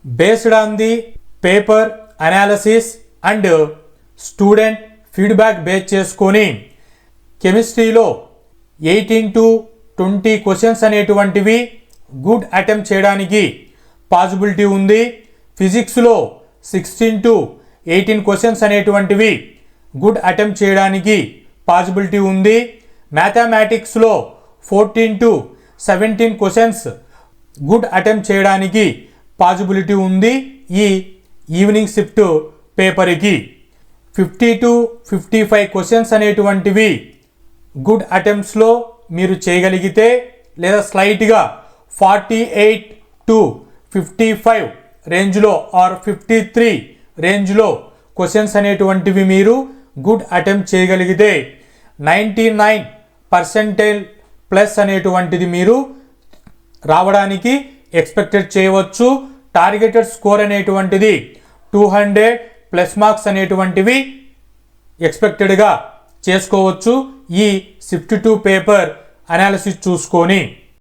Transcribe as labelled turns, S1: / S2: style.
S1: based on the paper analysis and student feedback base చేసుకొని కెమిస్ట్రీలో 18 to 20 questions అనేటువంటివి good attempt చేయడానికి possibility ఉంది. ఫిజిక్స్లో 16 to 18 క్వశ్చన్స్ అనేటువంటివి గుడ్ అటెంప్ట్ చేయడానికి పాసిబిలిటీ ఉంది. మ్యాథమెటిక్స్లో 14 to 17 క్వశ్చన్స్ గుడ్ అటెంప్ట్ చేయడానికి పాసిబిలిటీ ఉంది. ఈ ఈవినింగ్ షిఫ్ట్ పేపర్కి 50 to 55 క్వశ్చన్స్ అనేటువంటివి గుడ్ అటెంప్ట్స్లో మీరు చేయగలిగితే లేదా స్లైట్గా 48 to 55 రేంజ్లో ఆర్ 53 రేంజ్లో క్వశ్చన్స్ అనేటువంటివి మీరు గుడ్ అటెంప్ట్ చేయగలిగితే 99% ప్లస్ అనేటువంటిది మీరు రావడానికి ఎక్స్పెక్టెడ్ చేయవచ్చు. టార్గెటెడ్ స్కోర్ అనేటువంటిది 200 ప్లస్ మార్క్స్ అనేటువంటివి ఎక్స్పెక్టెడ్గా చేసుకోవచ్చు ఈ షిఫ్ట్ 2 పేపర్ అనాలిసిస్ చూసుకొని.